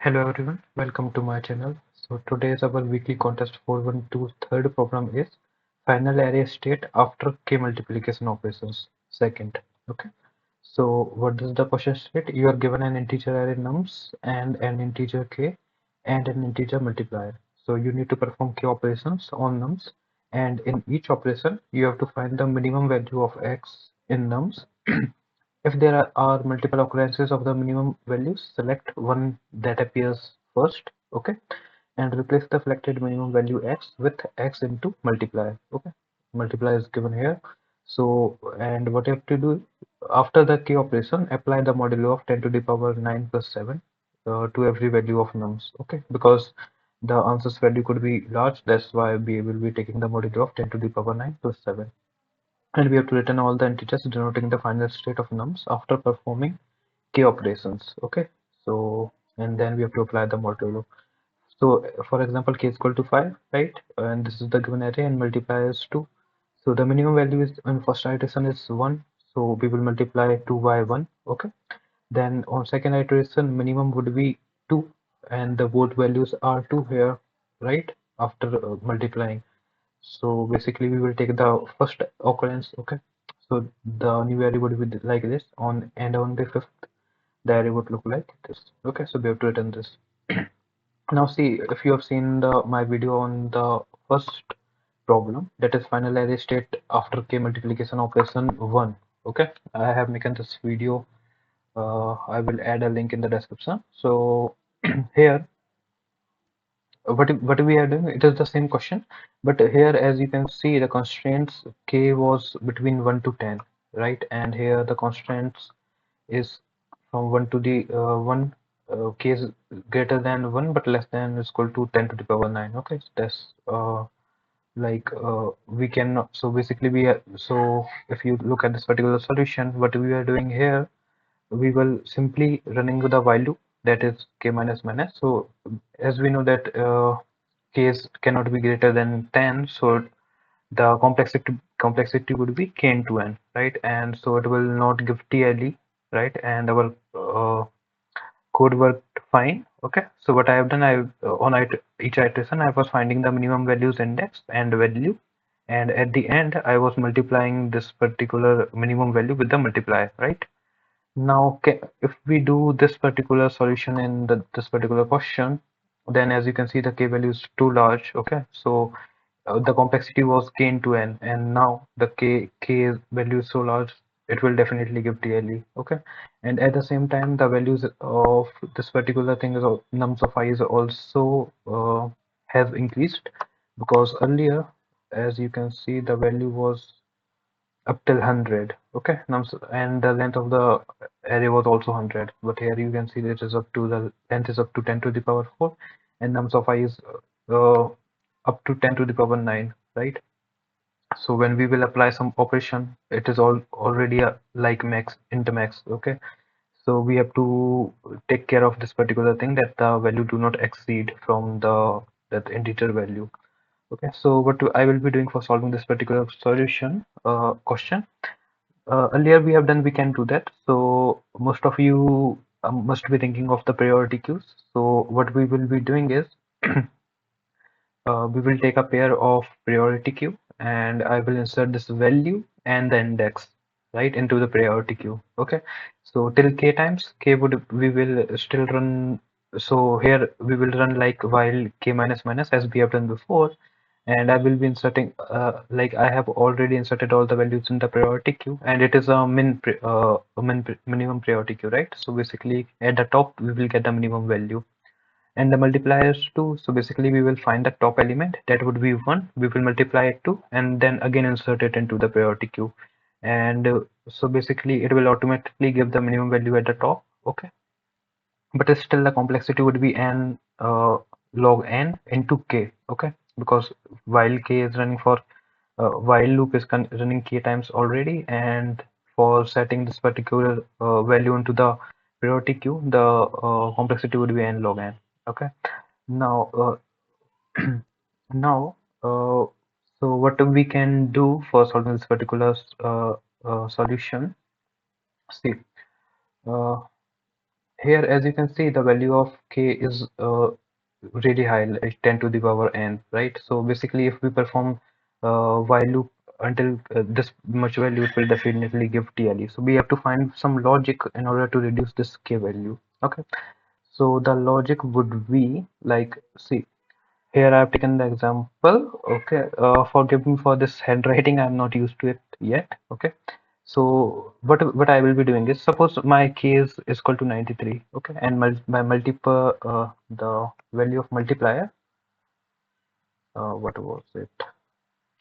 Hello everyone, welcome to my channel. So today is our weekly contest 412 third problem is final array state after k multiplication operations second. Okay. So what does the question state? You are given an integer array nums and an integer k and an integer multiplier. So you need to perform k operations on nums, and in each operation you have to find the minimum value of x in nums. If there are multiple occurrences of the minimum values, select one that appears first, okay, and replace the selected minimum value x with x into multiplier, okay. Multiplier is given here. So, and what you have to do after the k operation, apply the modulo of 10 to the power 9 plus 7 to every value of nums, okay, because the answer's value could be large. That's why we will be taking the modulo of 10 to the power 9 plus 7. And we have to return all the integers denoting the final state of nums after performing k operations, okay. So and then we have to apply the modulo. So for example, k is equal to 5, right, and this is the given array and multiplier is 2. So the minimum value is in first iteration is 1, so we will multiply 2 by 1, okay. Then on second iteration minimum would be 2, and the both values are 2 here, right, after multiplying. So basically we will take the first occurrence, okay. So the new array would be like this, on and on the fifth the array would look like this, okay. So we have to return this. Now see, if you have seen my video on the first problem, that is final array state after k multiplication operation 1, okay. I have making this video. I will add a link in the description. So here what we are doing, it is the same question, but here as you can see the constraints k was between 1 to 10, right, and here the constraints is from 1 to the 1, k is greater than 1 but less than is equal to 10 to the power 9, okay. So that's we can, so basically we are, so if you look at this particular solution, what we are doing here, we will simply running with a while loop, that is k minus minus. So as we know that cannot be greater than 10, so the complexity would be k into n, right, and so it will not give TLE, right, and our code worked fine, okay. So what I have done, each iteration I was finding the minimum values index and value, and at the end I was multiplying this particular minimum value with the multiplier, right. Now, if we do this particular solution in this particular question, then as you can see, the k value is too large. Okay, so the complexity was k into n, and now the k value is so large, it will definitely give TLE. Okay, and at the same time, the values of this particular thing is nums of I is also have increased, because earlier, as you can see, the value was up till 100, okay, and the length of the array was also 100, but here you can see that it is up to, the length is up to 10 to the power 4, and nums of I is uh, up to 10 to the power 9, right. So when we will apply some operation, it is already a like max int max, okay. So we have to take care of this particular thing, that the value do not exceed from the that integer value. Okay, so what I will be doing for solving this particular solution question. Earlier we have done, we can do that. So most of you must be thinking of the priority queues. So what we will be doing is we will take a pair of priority queue, and I will insert this value and the index right into the priority queue. Okay, so till k times k would we will still run. So here we will run like while k minus minus as we have done before, and I will be inserting like I have already inserted all the values in the priority queue, and it is a minimum priority queue, right? So basically at the top we will get the minimum value, and the multipliers too. So basically we will find the top element, that would be 1, we will multiply it to, and then again insert it into the priority queue, and so basically it will automatically give the minimum value at the top, okay. But still the complexity would be n log n into k, okay, because while k is running for while loop is running k times already, and for setting this particular value into the priority queue, the complexity would be n log n, okay. Now now so what we can do for solving this particular solution, see, uh, here, as you can see, the value of k is really high, like 10 to the power n, right? So basically, if we perform while loop until this much value, it will definitely give TLE. So we have to find some logic in order to reduce this k value. Okay, so the logic would be like, see, here I've taken the example. Okay, forgive me for this handwriting. I'm not used to it yet. Okay, so what I will be doing is, suppose my k is equal to 93. Okay, and my multiple the value of multiplier. What was it?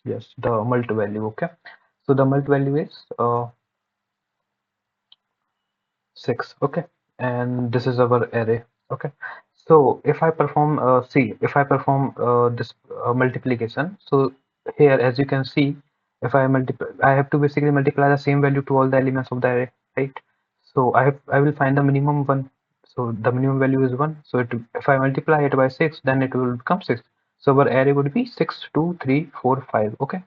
Yes, the mult value. Okay, so the mult value is 6. Okay, and this is our array. Okay, so if I perform see, if I perform this multiplication, so here, as you can see, if I multiply, I have to basically multiply the same value to all the elements of the array, right? So I will find the minimum one. So the minimum value is 1. So if I multiply it by 6, then it will become 6. So our array would be 6, 2, 3, 4, 5. Okay,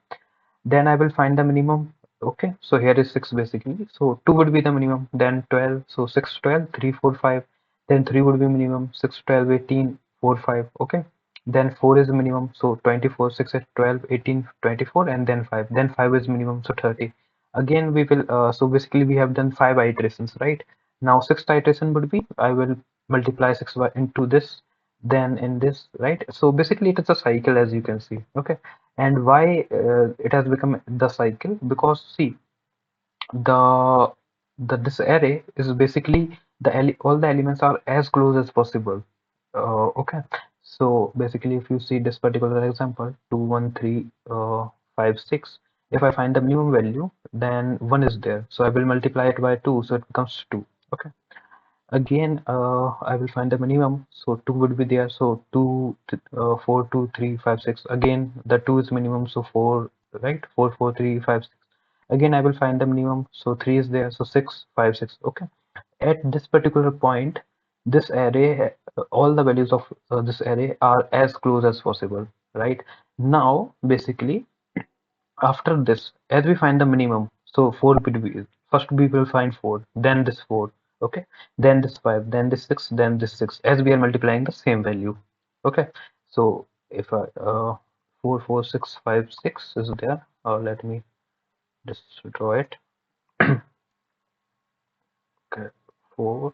then I will find the minimum. Okay, so here is 6 basically, so 2 would be the minimum, then 12, so 6, 12, 3, 4, 5, then 3 would be minimum, 6, 12, 18, 4, 5. Okay, then 4 is minimum, so 24, 6, 12, 18, 24, and then 5, then 5 is minimum, so 30. Again we will so basically we have done 5 iterations, right? Now sixth iteration would be, I will multiply 6 by into this, then in this, right? So basically it is a cycle, as you can see. Okay, and why it has become the cycle? Because see, the this array is basically all the elements are as close as possible. Okay, so basically if you see this particular example, 2, 1, 3, 5, 6, if I find the minimum value, then 1 is there, so I will multiply it by 2, so it becomes 2. Okay, again I will find the minimum, so 2 would be there, so 2 4, 2, 3, 5, 6, again the 2 is minimum, so 4, right? 4, 4, 3, 5, 6, again I will find the minimum, so 3 is there, so 6, 5, 6. Okay, at this particular point, this array, all the values of this array are as close as possible, right? Now basically, after this, as we find the minimum, so 4 would be, first we will find 4, then this 4, okay, then this 5, then this 6, then this 6, as we are multiplying the same value. Okay, so if I 4, 4, 6, 5, 6 is there, let me just draw it. Okay, 4,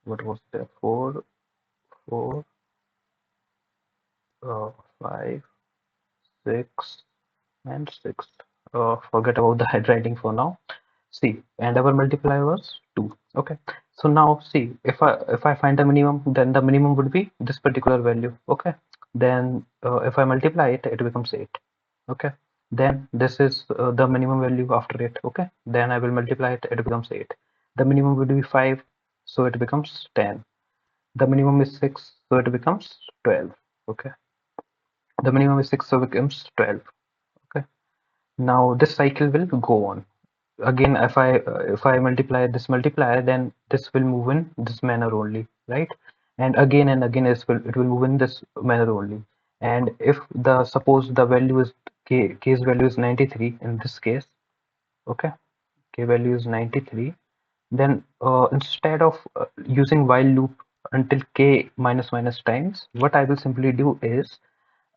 what was there? 4, 4, 5, 6, and 6. Forget about the handwriting for now. See, and our multiplier was 2. Okay, so now see, if I find the minimum, then the minimum would be this particular value. Okay, then if I multiply it, it becomes 8. Okay, then this is the minimum value after it. Okay, then I will multiply it, it becomes 8. The minimum would be 5, so it becomes 10. The minimum is 6, so it becomes 12. Okay, the minimum is 6, so it becomes 12. Okay, now this cycle will go on. Again, if I multiply this multiplier, then this will move in this manner only, right? And again it will move in this manner only. And if the suppose the value is k's value is 93 in this case. Okay, k value is 93, then instead of using while loop until k minus minus times, what I will simply do is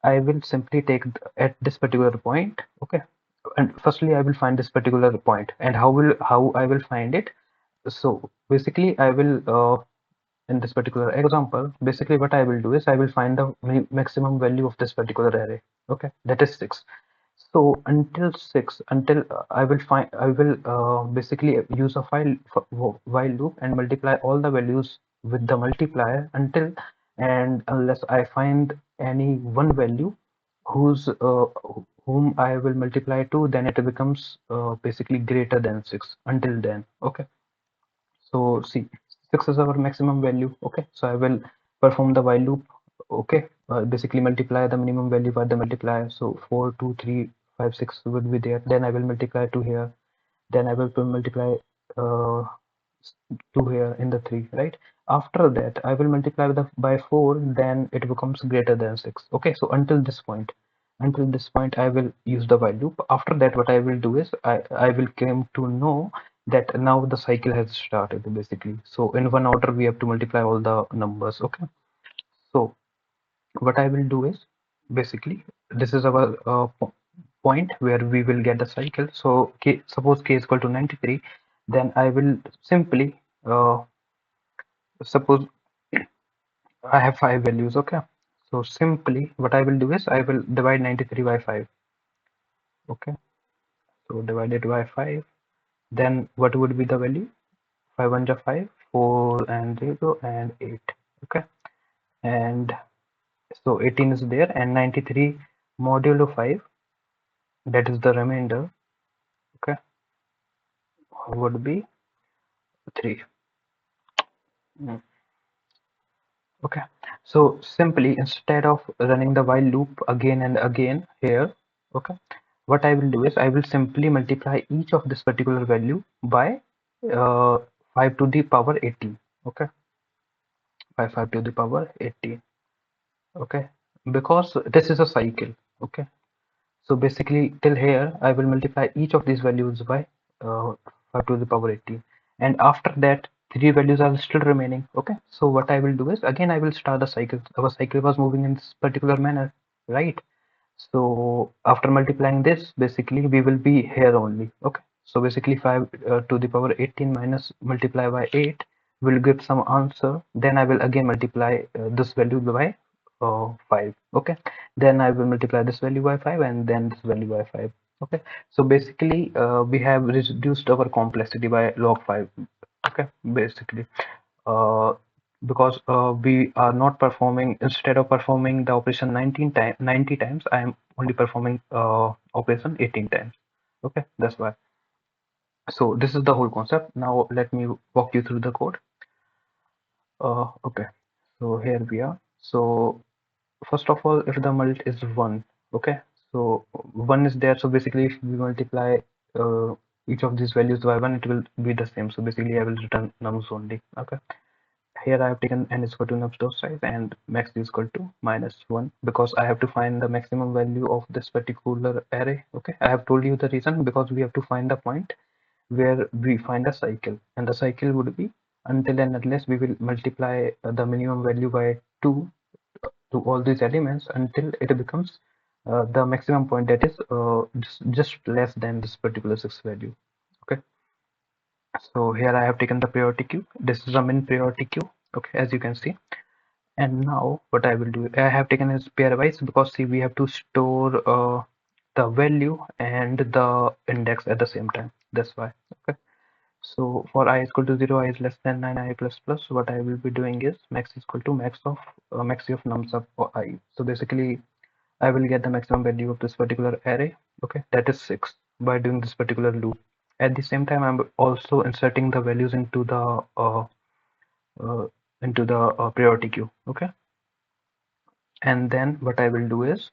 I will simply take at this particular point. Okay, and firstly I will find this particular point, and how I will find it. So basically I will in this particular example, basically what I will do is I will find the maximum value of this particular array. Okay, that is 6. So until 6, until I will basically use a while loop and multiply all the values with the multiplier until and unless I find any one value whose whom I will multiply to, then it becomes basically greater than 6. Until then, okay. So see, 6 is our maximum value. Okay, so I will perform the while loop. Okay, basically multiply the minimum value by the multiplier. So 4, 2, 3, 5, 6 would be there. Then I will multiply to here. Then I will multiply uh, 2 here in the 3, right? After that, I will multiply by 4. Then it becomes greater than 6. Okay, so until this point, I will use the while loop. After that, what I will do is I will come to know that now the cycle has started basically. So in one order we have to multiply all the numbers. Okay, so what I will do is basically this is our point where we will get the cycle. So suppose k is equal to 93, then I will simply suppose I have five values. Okay, so simply what I will do is I will divide 93 by 5. Okay, so divided by 5, then what would be the value? 5 1 5, 4 and 0 and 8. Okay, and so 18 is there, and 93 modulo 5, that is the remainder. Okay, would be 3. Mm. Okay, so simply instead of running the while loop again and again here, okay, what I will do is I will simply multiply each of this particular value by uh, 5 to the power 18. Okay, by 5 to the power 18. Okay, because this is a cycle. Okay, so basically till here I will multiply each of these values by 5 to the power 18, and after that three values are still remaining. Okay, so what I will do is again I will start the cycle. Our cycle was moving in this particular manner, right? So after multiplying this, basically we will be here only. Okay, so basically 5 to the power 18 minus multiply by 8 will give some answer. Then I will again multiply this value by 5. Okay, then I will multiply this value by 5 and then this value by 5. Okay, so basically we have reduced our complexity by log 5. Okay, basically uh, because we are not performing, instead of performing the operation 90 times, I am only performing operation 18 times. Okay, that's why. So this is the whole concept. Now let me walk you through the code. Okay, so here we are. So first of all, if the mult is 1, okay, so 1 is there, so basically if we multiply uh, each of these values by 1, it will be the same. So basically I will return nums only. Okay, here I have taken n is equal to nums dot size and max is equal to -1, because I have to find the maximum value of this particular array. Okay, I have told you the reason, because we have to find the point where we find a cycle, and the cycle would be until and unless we will multiply the minimum value by 2 to all these elements until it becomes the maximum point, that is just less than this particular 6 value. Okay, so here I have taken the priority queue. This is a min priority queue. Okay, as you can see. And now what I will do, I have taken as pairwise, because see we have to store the value and the index at the same time. That's why. Okay. So for I is equal to 0, I is less than 9, I plus plus, what I will be doing is max is equal to max of maxi of nums of I. So basically I will get the maximum value of this particular array. Okay, that is 6 by doing this particular loop. At the same time, I'm also inserting the values uh, into the priority queue. Okay, and then what I will do is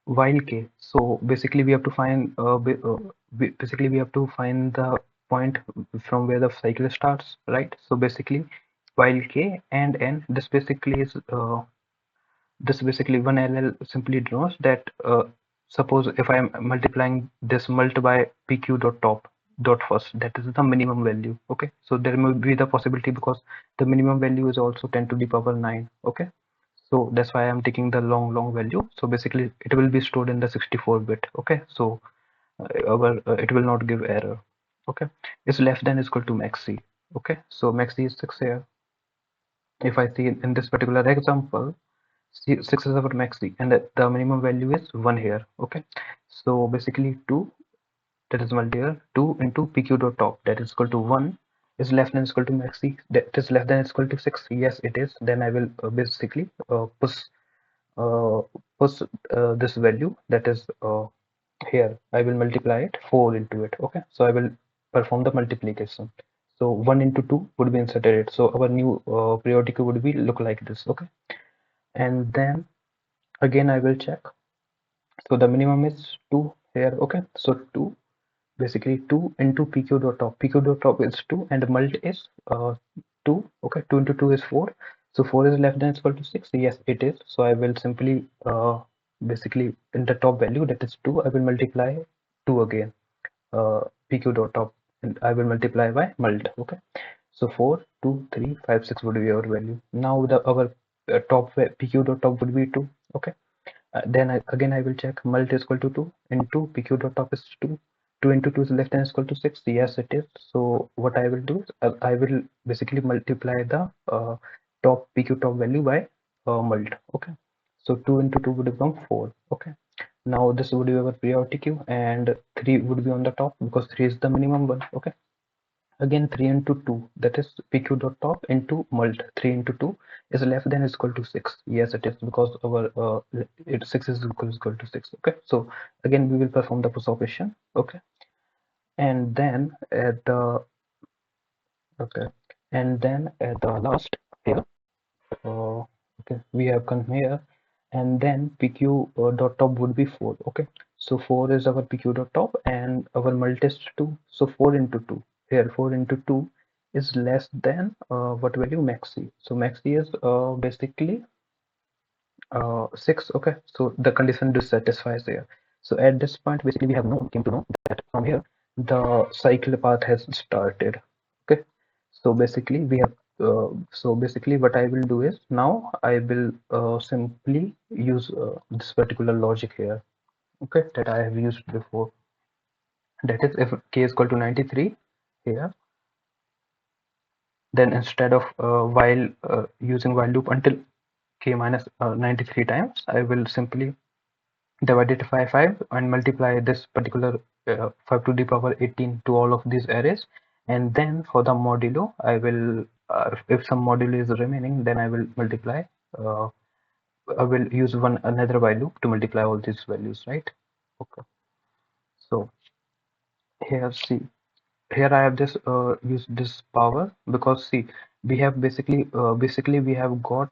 while k. So basically we have to find basically we have to find the point from where the cycle starts, right? So basically while k and n, this basically one LL simply denotes that suppose if I am multiplying this mult by pq dot top dot first, that is the minimum value. Okay, so there may be the possibility, because the minimum value is also 10 to the power 9. Okay, so that's why I'm taking the long value. So basically it will be stored in the 64-bit. Okay, so it will not give error. Okay, is less than is equal to maxi. Okay, so maxi is 6 here. If I see in this particular example, 6 is our maxi, and the minimum value is 1 here. Okay, so basically 2, that is multiplier 2 into pq dot top, that is equal to 1, is less than is equal to maxi, that is less than is equal to 6. Yes, it is. Then I will basically uh, push this value, that is here I will multiply it 4 into it. Okay, so I will perform the multiplication. So 1 into 2 would be inserted, so our new periodic would be look like this. Okay, and then again I will check. So the minimum is 2 here. Okay, so 2, basically 2 into pq dot top. Pq dot top is 2 and mult is 2. Okay, 2 into 2 is 4. So 4 is less than equal to 6. Yes, it is. So I will simply basically in the top value, that is 2, I will multiply 2 again, pq dot top. and I will multiply by mult. Okay, so 4, 2, 3, 5, 6 would be our value. Now the our pq dot top would be 2. Okay, then again I will check mult is equal to 2 into pq dot top is 2. 2 into 2 is less than or equal to 6. Yes, it is. So what I will do is I will basically multiply the top pq top value by mult. Okay, so 2 into 2 would become 4. Okay, now this would be our priority queue, and 3 would be on the top because 3 is the minimum one. Okay, again 3 into 2, that is pq dot top into mult. 3 into 2 is less than or equal to 6. Yes, it is, because our 6 is equal to 6. Okay, so again we will perform the push operation. Okay, and then at the okay and then at the last here, okay, we have come here, and then pq dot top would be 4. Okay, so 4 is our pq dot top and our mult is 2, so 4 into 2, here 4 into 2 is less than what value, maxi. So maxi is basically 6. Okay, so the condition dissatisfies there. So at this point basically we have came to know that from here the cycle path has started. Okay, so basically we have so basically what I will do is now I will simply use this particular logic here. Okay, that I have used before, that is if k is equal to 93 here, then instead of while using while loop until k minus 93 times, I will simply divide it by 5 and multiply this particular 5 to the power 18 to all of these arrays, and then for the modulo I will if some modulo is remaining, then I will multiply uh, I will use another while loop to multiply all these values, right? Okay, so here see, here I have this used this power because see we have basically we have got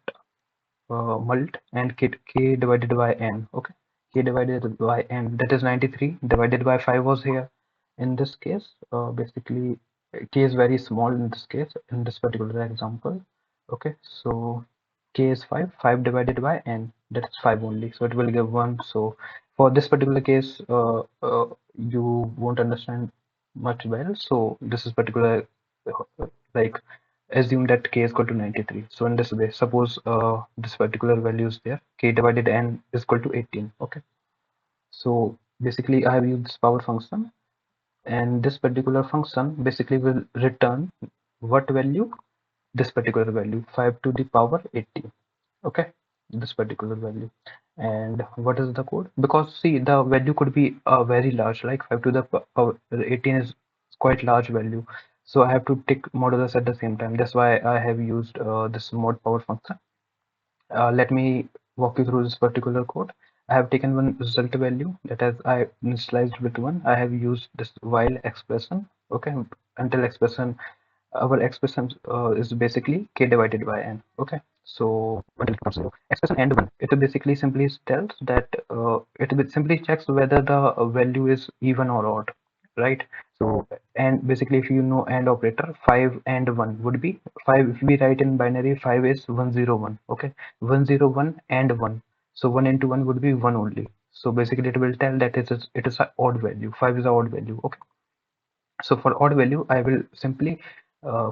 mult and k divided by n. Okay, k divided by n, that is 93 divided by 5 was here. In this case basically k is very small in this case, in this particular example. Okay, so k is 5, 5 divided by n, that's 5 only, so it will give 1. So for this particular case you won't understand much well, so this is particular like assume that k is equal to 93. So in this way, suppose this particular value is there, k divided n is equal to 18. Okay, so basically I have used this power function, and this particular function basically will return what value, this particular value, 5 to the power 18. Okay, this particular value. And what is the code? Because see the value could be very large, like 5 to the power 18 is quite large value, so I have to take modulus at the same time. That's why I have used this mod power function. Let me walk you through this particular code. I have taken one result value, that is I initialized with 1. I have used this while expression. Okay, until expression, our expression is basically k divided by n. Okay, so when it comes to expression and 1, it basically simply tells that it simply checks whether the value is even or odd, right? So and basically if you know and operator, 5 and 1 would be 5. If we write in binary, 5 is 101. Okay, 101 and 1, so 1 into 1 would be 1 only. So basically it will tell that it is an odd value, 5 is an odd value. Okay, so for odd value I will simply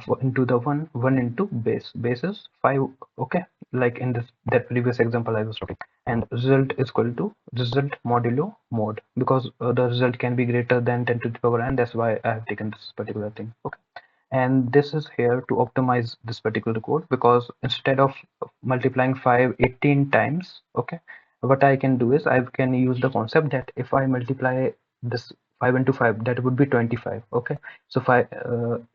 for into the one into base is 5. Okay, like in this that previous example I was talking, and result is equal to result modulo mod, because the result can be greater than 10 to the power n. That's why I have taken this particular thing. Okay, and this is here to optimize this particular code, because instead of multiplying 5 18 times, okay, what I can do is I can use the concept that if I multiply this 5 into 5, that would be 25. Okay, so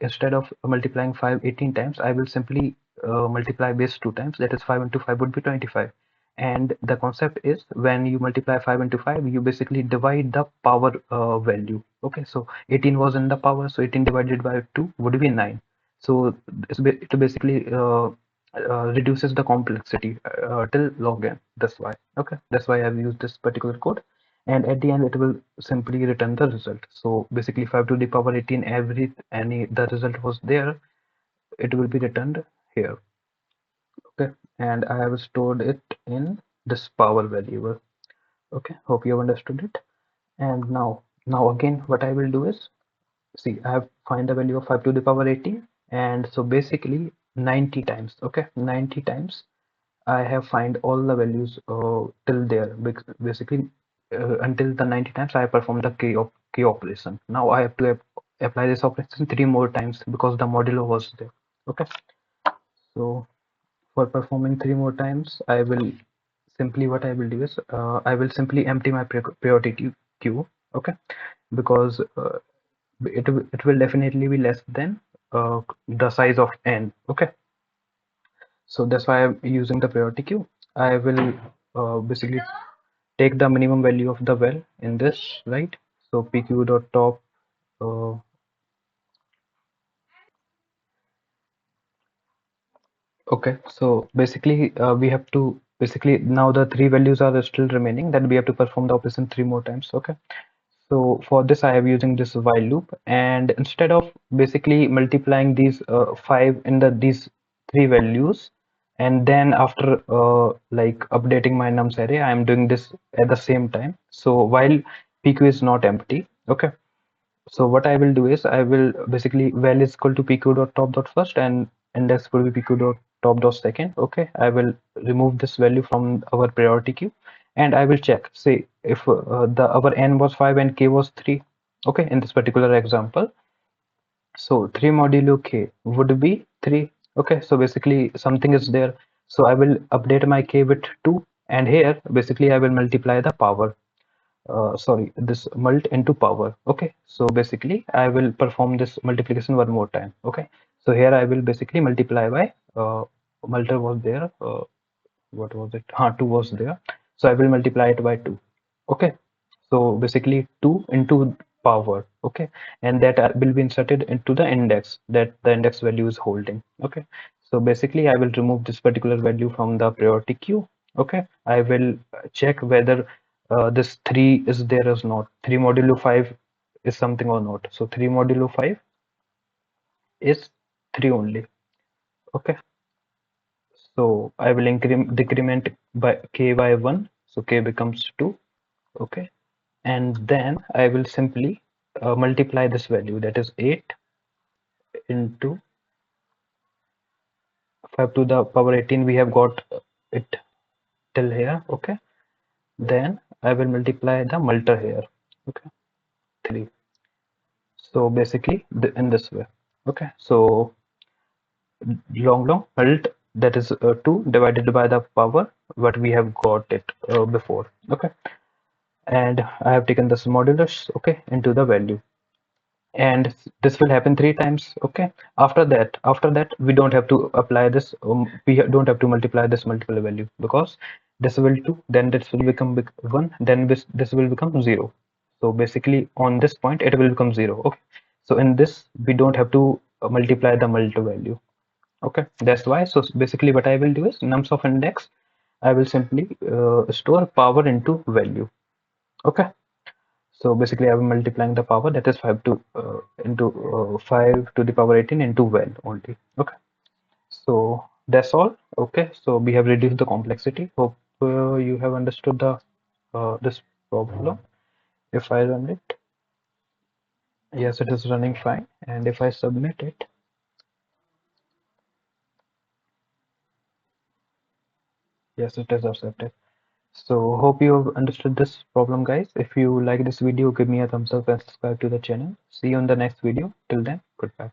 instead of multiplying 5 18 times, I will simply multiply base 2 times, that is 5 into 5 would be 25. And the concept is when you multiply 5 into 5, you basically divide the power value. Okay, so 18 was in the power, so 18 divided by 2 would be 9. So it basically reduces the complexity till log n. That's why. Okay, that's why I've used this particular code, and at the end it will simply return the result. So basically 5 to the power 18, any the result was there, it will be returned here. Okay, and I have stored it in this power variable. Okay, hope you have understood it. And now again what I will do is see, I have find the value of 5 to the power 18, and so basically 90 times. Okay, 90 times I have find all the values till there. Basically, until the 90 times I perform the k operation. Now I have to apply this operation 3 more times because the modulo was there. Okay, so for performing 3 more times, I will simply what I will do is I will simply empty my priority queue. Okay, because it will definitely be less than the size of n. Okay, so that's why I'm using the priority queue. I will basically take the minimum value of the well in this, right? So pq dot top. Uh, okay, so basically we have to basically now the three values are still remaining. That we have to perform the operation 3 more times. Okay. So for this, I am using this while loop, and instead of basically multiplying these five in these three values, and then after like updating my nums array, I am doing this at the same time. So while PQ is not empty, okay. So what I will do is I will basically val is equal to PQ dot top dot first, and index will be PQ dot top dot second. Okay, I will remove this value from our priority queue, and I will check. Say if the our n was 5 and k was 3. Okay, in this particular example, so 3 modulo k would be 3. Okay, so basically something is there. So I will update my k with 2, and here basically I will multiply the power. Sorry, this mult into power. Okay, so basically I will perform this multiplication 1 more time. Okay, so here I will basically multiply by multi was there. What was it? 2 was there. So I will multiply it by 2. Okay, so basically 2 into power. Okay, and that will be inserted into the index that the index value is holding. Okay, so basically I will remove this particular value from the priority queue. Okay, I will check whether this 3 is there or not. 3 modulo 5 is something or not. So 3 modulo 5 is 3 only. Okay, so I will decrement by k by 1. So k becomes 2. Okay, and then I will simply multiply this value, that is 8 into 5 to the power 18. We have got it till here. Okay, then I will multiply the multer here. Okay, 3. So basically in this way. Okay, so long mult, that is 2 divided by the power what we have got it before. Okay, and I have taken this modulus, okay, into the value, and this will happen 3 times. Okay, after that we don't have to apply this, don't have to multiply this multiple value, because this will 2, then this will become 1, then this will become 0. So basically on this point it will become 0. Okay, so in this we don't have to multiply the multi value. Okay, that's why. So basically what I will do is nums of index, I will simply store power into value. Okay, so basically I'm multiplying the power, that is 5 to into 5 to the power 18 into well only. Okay, so that's all. Okay, so we have reduced the complexity. Hope you have understood the this problem. If I run it, yes, it is running fine, and if I submit it, yes, it is accepted. So hope you have understood this problem, guys. If you like this video, give me a thumbs up and subscribe to the channel. See you in the next video. Till then, goodbye.